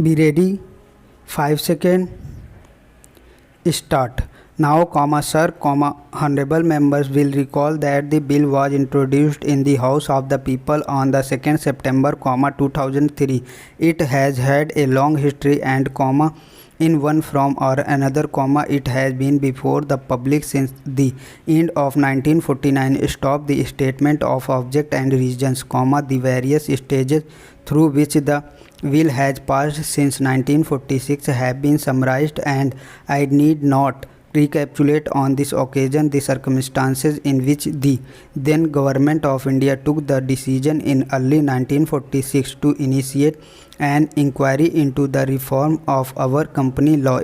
Be ready. 5 seconds. Start. Now, sir, honorable members will recall that the bill was introduced in the House of the People on the 2nd September, 2003. It has had a long history and, in one form or another, it has been before the public since the end of 1949. Stop the statement of object and reasons, the various stages through which the bill has passed since 1946 have been summarized, and I need not recapitulate on this occasion the circumstances in which the then Government of India took the decision in early 1946 to initiate an inquiry into the reform of our company law.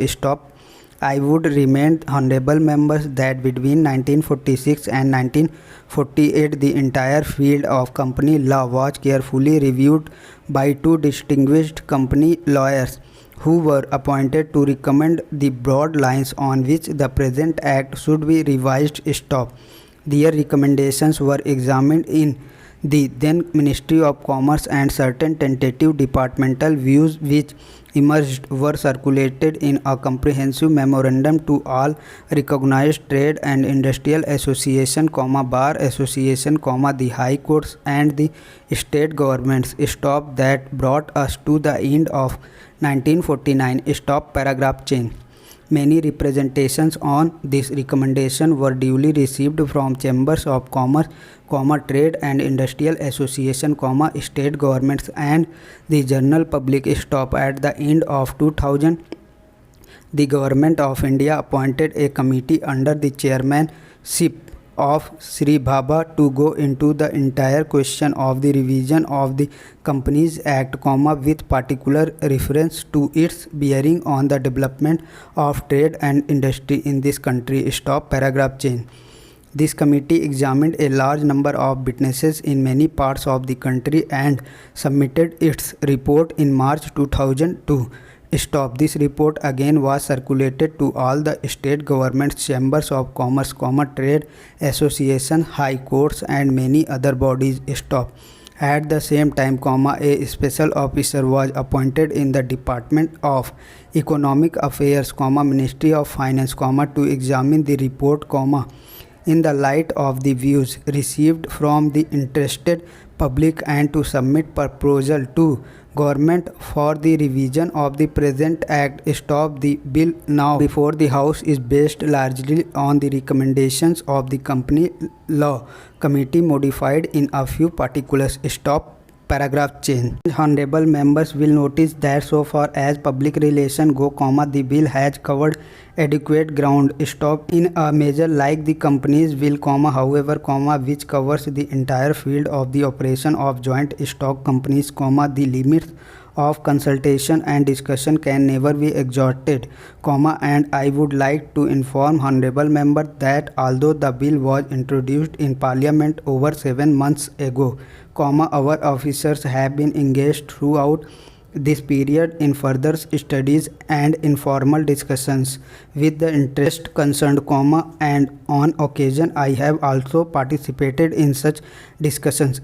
I would remind honorable members that between 1946 and 1948 the entire field of company law was carefully reviewed by two distinguished company lawyers who were appointed to recommend the broad lines on which the present act should be revised. Their recommendations were examined in the then Ministry of Commerce, and certain tentative departmental views which emerged were circulated in a comprehensive memorandum to all recognized trade and industrial association, bar association, the high courts and the state governments. That brought us to the end of 1949. Paragraph change. Many representations on this recommendation were duly received from chambers of commerce, trade and industrial association, state governments and the general public. At the end of 2000, the Government of India appointed a committee under the chairmanship of Sri Bhabha to go into the entire question of the revision of the Companies Act, with particular reference to its bearing on the development of trade and industry in this country. Paragraph change. This committee examined a large number of witnesses in many parts of the country and submitted its report in March 2002. This report again was circulated to all the state governments, chambers of commerce, trade association, high courts and many other bodies. At the same time, a special officer was appointed in the Department of Economic Affairs, Ministry of Finance, to examine the report, in the light of the views received from the interested public and to submit proposal to government for the revision of the present act. The bill now before the House is based largely on the recommendations of the Company Law Committee, modified in a few particulars. Paragraph change. Honorable members will notice that so far as public relations go, the bill has covered adequate ground. In a measure like the companies will, however, which covers the entire field of the operation of joint stock companies, the limits of consultation and discussion can never be exhausted, and I would like to inform honorable member that although the bill was introduced in Parliament over 7 months ago, our officers have been engaged throughout this period in further studies and informal discussions with the interest concerned, and on occasion I have also participated in such discussions.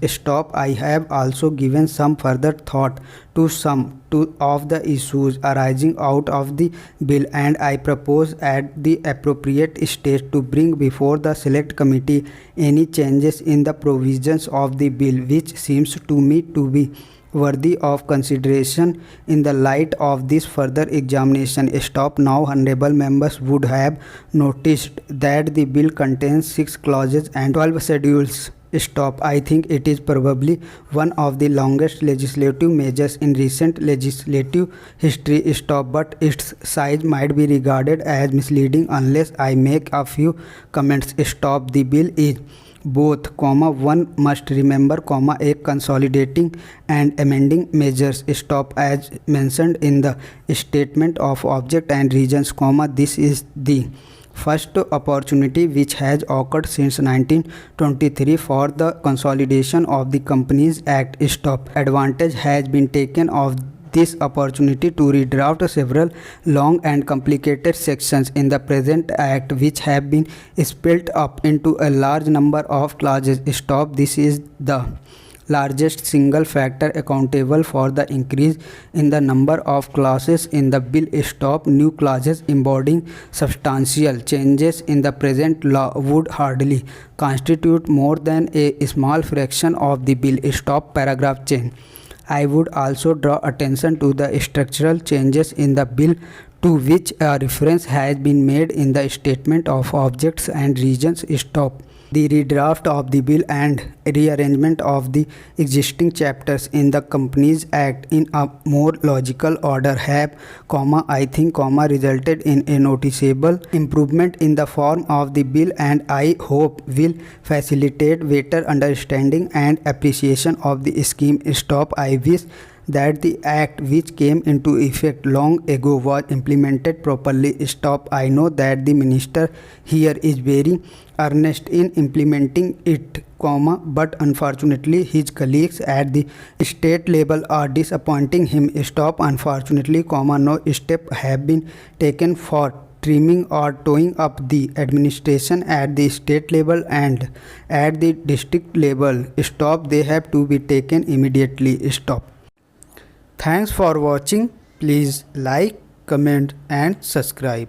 I have also given some further thought to some of the issues arising out of the bill, and I propose at the appropriate stage to bring before the select committee any changes in the provisions of the bill which seems to me to be worthy of consideration in the light of this further examination. Now, honorable members would have noticed that the bill contains 6 clauses and 12 schedules. I think it is probably one of the longest legislative measures in recent legislative history. But its size might be regarded as misleading unless I make a few comments. The bill is both, one must remember, a consolidating and amending measures. As mentioned in the statement of object and reasons, this is the first opportunity which has occurred since 1923 for the consolidation of the Companies Act. Advantage has been taken of this opportunity to redraft several long and complicated sections in the present act which have been split up into a large number of clauses. This is the largest single factor accountable for the increase in the number of classes in the bill. Stop new classes embodying substantial changes in the present law would hardly constitute more than a small fraction of the bill. Stop paragraph change. I would also draw attention to the structural changes in the bill to which a reference has been made in the statement of objects and reasons. Stop. The redraft of the bill and rearrangement of the existing chapters in the Companies Act in a more logical order have, I think, resulted in a noticeable improvement in the form of the bill, and I hope will facilitate better understanding and appreciation of the scheme. Stop. I wish that the act which came into effect long ago was implemented properly. Stop. I know that the minister here is very earnest in implementing it, but unfortunately his colleagues at the state level are disappointing him. Stop. Unfortunately, no step have been taken for trimming or toeing up the administration at the state level and at the district level. Stop. They have to be taken immediately. Stop. Thanks for watching. Please like, comment and subscribe.